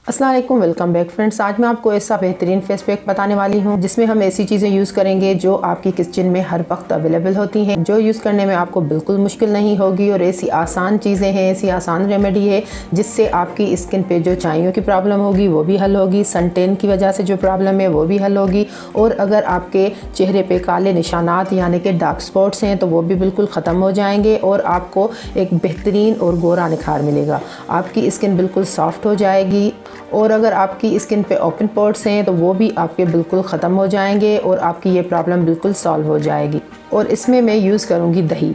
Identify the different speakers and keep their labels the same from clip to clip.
Speaker 1: अस्सलाम वालेकुम, welcome back friends. आज मैं आपको ऐसा बेहतरीन फेस पैक बताने वाली हूँ जिसमें हम ऐसी चीज़ें यूज़ करेंगे जो आपकी किचन में हर वक्त अवेलेबल होती हैं, जो यूज़ करने में आपको बिल्कुल मुश्किल नहीं होगी और ऐसी आसान चीज़ें हैं, ऐसी आसान रेमेडी है जिससे आपकी स्किन पे जो चाइयों की प्रॉब्लम होगी वो भी हल होगी, सन टैन की वजह से जो प्रॉब्लम है वो भी हल होगी, और अगर आपके चेहरे पर काले निशानात यानी कि डार्क स्पॉट्स हैं तो वो भी बिल्कुल ख़त्म हो जाएंगे और आपको एक बेहतरीन और गोरा निखार मिलेगा। आपकी स्किन बिल्कुल सॉफ्ट हो जाएगी और अगर आपकी स्किन पे ओपन पोर्स हैं तो वो भी आपके बिल्कुल ख़त्म हो जाएंगे और आपकी ये प्रॉब्लम बिल्कुल सॉल्व हो जाएगी। और इसमें मैं यूज़ करूँगी दही।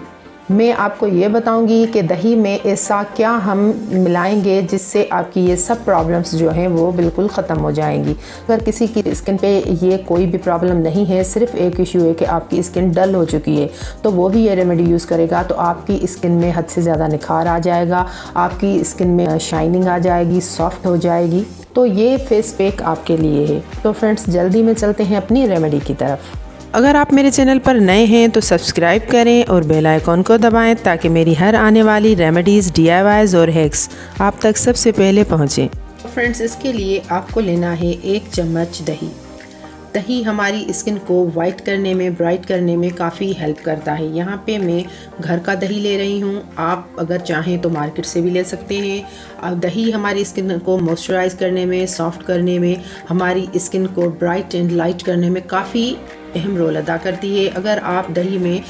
Speaker 1: मैं आपको ये बताऊंगी कि दही में ऐसा क्या हम मिलाएंगे जिससे आपकी ये सब प्रॉब्लम्स जो हैं वो बिल्कुल ख़त्म हो जाएंगी। अगर किसी की स्किन पे ये कोई भी प्रॉब्लम नहीं है, सिर्फ एक इशू है कि आपकी स्किन डल हो चुकी है, तो वो भी ये रेमेडी यूज़ करेगा तो आपकी स्किन में हद से ज़्यादा निखार आ जाएगा, आपकी स्किन में शाइनिंग आ जाएगी, सॉफ्ट हो जाएगी। तो ये फेस पैक आपके लिए है। तो फ्रेंड्स, जल्दी में चलते हैं अपनी रेमेडी की तरफ। अगर आप मेरे चैनल पर नए हैं तो सब्सक्राइब करें और बेल आइकॉन को दबाएं ताकि मेरी हर आने वाली रेमेडीज़, DIYs और हैक्स आप तक सबसे पहले पहुंचें। फ्रेंड्स, इसके लिए आपको लेना है 1 चम्मच दही। दही हमारी स्किन को वाइट करने में, ब्राइट करने में काफ़ी हेल्प करता है। यहाँ पे मैं घर का दही ले रही हूँ, आप अगर चाहें तो मार्केट से भी ले सकते हैं। अब दही हमारी स्किन को मॉइस्चराइज करने में, सॉफ्ट करने में, हमारी स्किन को ब्राइट एंड लाइट करने में काफ़ी अहम रोल अदा करती है। अगर आप दही में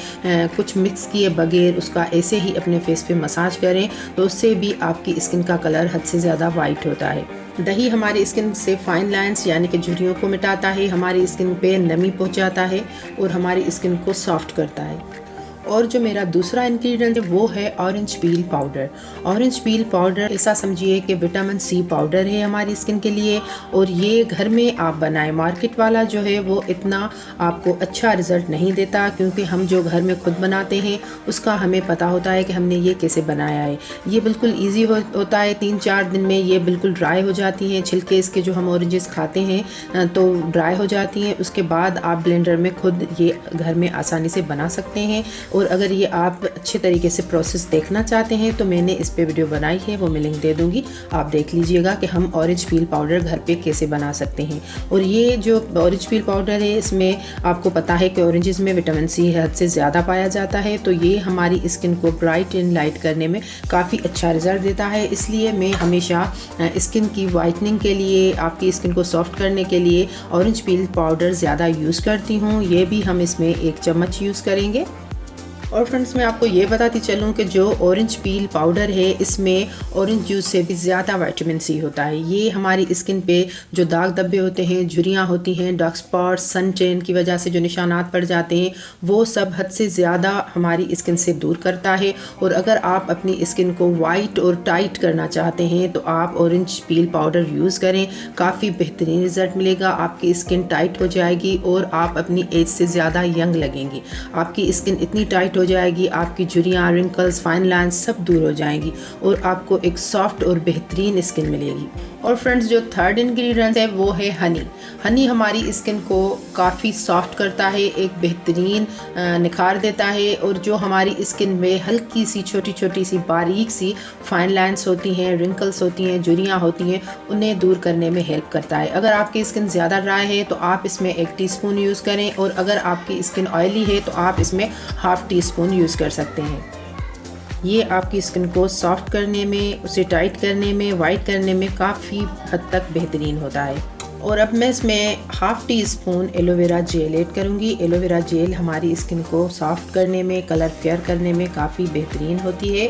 Speaker 1: कुछ मिक्स किए बगैर उसका ऐसे ही अपने फेस पे मसाज करें तो उससे भी आपकी स्किन का कलर हद से ज़्यादा वाइट होता है। दही हमारी स्किन से फाइन लाइंस यानी कि झुर्रियों को मिटाता है, हमारी स्किन पे नमी पहुंचाता है और हमारी स्किन को सॉफ्ट करता है। और जो मेरा दूसरा इंग्रेडिएंट है वो है orange peel powder. Orange peel powder ऐसा समझिए कि विटामिन C पाउडर है हमारी स्किन के लिए, और ये घर में आप बनाएं। मार्केट वाला जो है वो इतना आपको अच्छा रिज़ल्ट नहीं देता, क्योंकि हम जो घर में खुद बनाते हैं उसका हमें पता होता है कि हमने ये कैसे बनाया है। ये बिल्कुल ईजी होता है, 3-4 दिन में ये बिल्कुल ड्राई हो जाती हैं। छिलके इसके जो हम ऑरेंजेस खाते हैं तो ड्राई हो जाती हैं। उसके बाद आप ब्लेंडर में खुद ये घर में आसानी से बना सकते हैं। और अगर ये आप अच्छे तरीके से प्रोसेस देखना चाहते हैं तो मैंने इस पे वीडियो बनाई है, वो मैं लिंक दे दूंगी, आप देख लीजिएगा कि हम ऑरेंज पील पाउडर घर पे कैसे बना सकते हैं। और ये जो ऑरेंज पील पाउडर है इसमें आपको पता है कि ऑरेंजेस में विटामिन C हद से ज़्यादा पाया जाता है, तो ये हमारी स्किन को ब्राइट एंड लाइट करने में काफ़ी अच्छा रिजल्ट देता है। इसलिए मैं हमेशा स्किन की वाइटनिंग के लिए, आपकी स्किन को सॉफ्ट करने के लिए ऑरेंज पील पाउडर ज़्यादा यूज़ करती हूँ। ये भी हम इसमें 1 चम्मच यूज़ करेंगे। और फ्रेंड्स, मैं आपको ये बताती चलूँ कि जो ऑरेंज पील पाउडर है इसमें ऑरेंज जूस से भी ज़्यादा विटामिन C होता है। ये हमारी स्किन पे जो दाग धब्बे होते हैं, झुर्रियाँ होती हैं, डार्क स्पॉट्स, सन टैन की वजह से जो निशानात पड़ जाते हैं, वो सब हद से ज़्यादा हमारी स्किन से दूर करता है। और अगर आप अपनी स्किन को वाइट और टाइट करना चाहते हैं तो आप ऑरेंज पील पाउडर यूज़ करें, काफ़ी बेहतरीन रिजल्ट मिलेगा। आपकी स्किन टाइट हो जाएगी और आप अपनी एज से ज़्यादा यंग लगेंगी। आपकी स्किन इतनी टाइट हो जाएगी, आपकी झुर्रियाँ, रिंकल्स, फाइन लाइंस सब दूर हो जाएंगी और आपको एक सॉफ्ट और बेहतरीन स्किन मिलेगी। और फ्रेंड्स, जो थर्ड इंग्रेडिएंट है वो है हनी। हनी हमारी स्किन को काफ़ी सॉफ्ट करता है, एक बेहतरीन निखार देता है, और जो हमारी स्किन में हल्की सी छोटी छोटी सी बारीक सी फाइन लाइंस होती हैं, रिंकल्स होती हैं, झुर्रियाँ होती हैं, उन्हें दूर करने में हेल्प करता है। अगर आपकी स्किन ज़्यादा ड्राई है तो आप इसमें 1 टीस्पून यूज़ करें, और अगर आपकी स्किन ऑयली है तो आप इसमें ½ टीस्पून यूज़ कर सकते हैं। ये आपकी स्किन को सॉफ्ट करने में, उसे टाइट करने में, वाइट करने में काफ़ी हद तक बेहतरीन होता है। और अब मैं इसमें ½ टीस्पून एलोवेरा जेल ऐड करूँगी। एलोवेरा जेल हमारी स्किन को सॉफ्ट करने में, कलर फेयर करने में काफ़ी बेहतरीन होती है।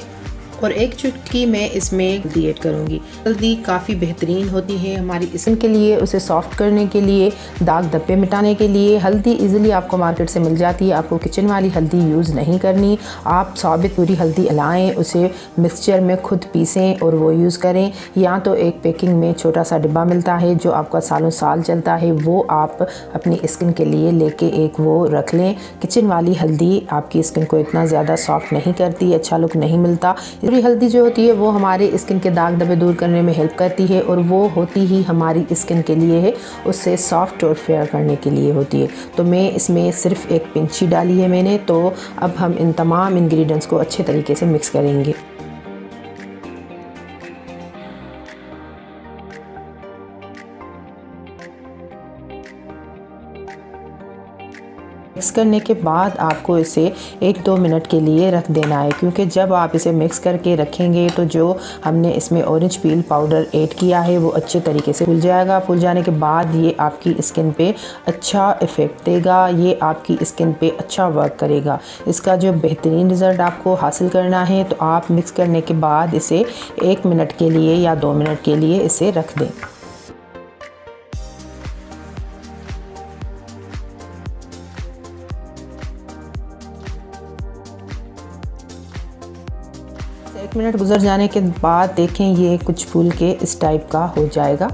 Speaker 1: और 1 चुटकी मैं इसमें हल्दी ऐड करूँगी। हल्दी काफ़ी बेहतरीन होती है हमारी स्किन के लिए, उसे सॉफ्ट करने के लिए, दाग धब्बे मिटाने के लिए। हल्दी इजीली आपको मार्केट से मिल जाती है, आपको किचन वाली हल्दी यूज़ नहीं करनी। आप साबित पूरी हल्दी लाएँ, उसे मिक्सचर में खुद पीसें और वो यूज़ करें। या तो एक पैकिंग में छोटा सा डिब्बा मिलता है जो आपका सालों साल चलता है, वो आप अपनी स्किन के लिए लेके एक वो रख लें। किचन वाली हल्दी आपकी स्किन को इतना ज़्यादा सॉफ्ट नहीं करती, अच्छा लुक नहीं मिलता। पूरी हल्दी जो होती है वो हमारे स्किन के दाग धब्बे दूर करने में हेल्प करती है, और वो होती ही हमारी स्किन के लिए है, उससे सॉफ्ट और फेयर करने के लिए होती है। तो मैं इसमें सिर्फ 1 पिंच ही डाली है मैंने। तो अब हम इन तमाम इंग्रेडिएंट्स को अच्छे तरीके से मिक्स करेंगे। मिक्स करने के बाद आपको इसे 1-2 मिनट के लिए रख देना है, क्योंकि जब आप इसे मिक्स करके रखेंगे तो जो हमने इसमें ऑरेंज पील पाउडर ऐड किया है वो अच्छे तरीके से फूल जाएगा। फूल जाने के बाद ये आपकी स्किन पे अच्छा इफ़ेक्ट देगा, ये आपकी स्किन पे अच्छा वर्क करेगा। इसका जो बेहतरीन रिज़ल्ट आपको हासिल करना है तो आप मिक्स करने के बाद इसे 1 मिनट के लिए या 2 मिनट के लिए इसे रख दें। एक मिनट गुजर जाने के बाद देखें ये कुछ फूल के इस टाइप का हो जाएगा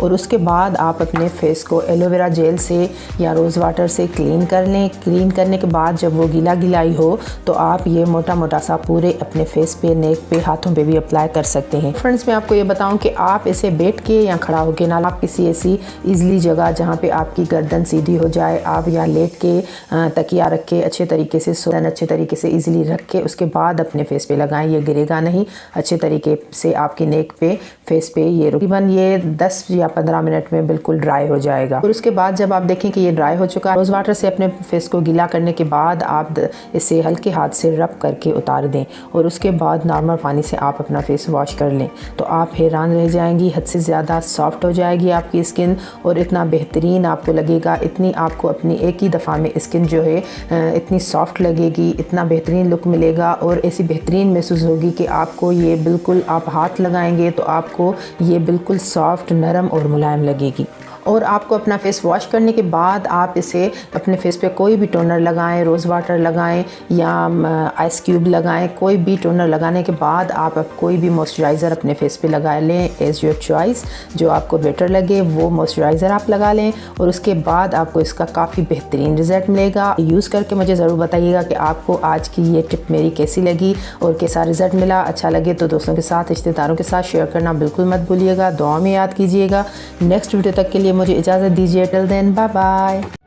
Speaker 1: और उसके बाद आप अपने फेस को एलोवेरा जेल से या रोज़ वाटर से क्लीन कर लें। क्लीन करने के बाद जब वो गीला गिलाई हो तो आप ये मोटा मोटा सा पूरे अपने फेस पे, नेक पे, हाथों पे भी अप्लाई कर सकते हैं। फ्रेंड्स, मैं आपको ये बताऊं कि आप इसे बैठ के या खड़ा होके ना, आप किसी ऐसी ईज़िली जगह जहाँ पे आपकी गर्दन सीधी हो जाए, आप या लेट के तकिया रख के अच्छे तरीके से अच्छे तरीके से ईज़िली रख के उसके बाद अपने फेस पे लगाएं। ये गिरेगा नहीं, अच्छे तरीके से आपकी नेक पे, फेस पे ये तकरीबन ये 10 या 15 मिनट में बिल्कुल ड्राई हो जाएगा। और उसके बाद जब आप देखें कि ये ड्राई हो चुका है, रोज़ वाटर से अपने फेस को गीला करने के बाद आप इसे हल्के हाथ से रब करके उतार दें और उसके बाद नॉर्मल पानी से आप अपना फेस वॉश कर लें तो आप हैरान रह जाएंगी। हद से ज़्यादा सॉफ्ट हो जाएगी आपकी स्किन और इतना बेहतरीन आपको लगेगा, इतनी आपको अपनी एक ही दफ़ा में स्किन जो है इतनी सॉफ्ट लगेगी, इतना बेहतरीन लुक मिलेगा और ऐसी बेहतरीन महसूस होगी कि आपको ये बिल्कुल, आप हाथ लगाएंगे तो आपको ये बिल्कुल सॉफ्ट, नरम और मुलायम लगेगी। और आपको अपना फेस वॉश करने के बाद आप इसे अपने फेस पे कोई भी टोनर लगाएं, रोज़ वाटर लगाएं या आइस क्यूब लगाएं। कोई भी टोनर लगाने के बाद आप कोई भी मॉइस्चराइज़र अपने फेस पे लगा लें, एज योर चॉइस, जो आपको बेटर लगे वो मॉइस्चराइज़र आप लगा लें और उसके बाद आपको इसका काफ़ी बेहतरीन रिज़ल्ट मिलेगा। यूज़ करके मुझे ज़रूर बताइएगा कि आपको आज की ये टिप मेरी कैसी लगी और कैसा रिज़ल्ट मिला। अच्छा लगे तो दोस्तों के साथ, रिश्तेदारों के साथ शेयर करना बिल्कुल मत भूलिएगा। दुआ में याद कीजिएगा। नेक्स्ट वीडियो तक के लिए मुझे इजाज़त दीजिए। Till then, bye bye.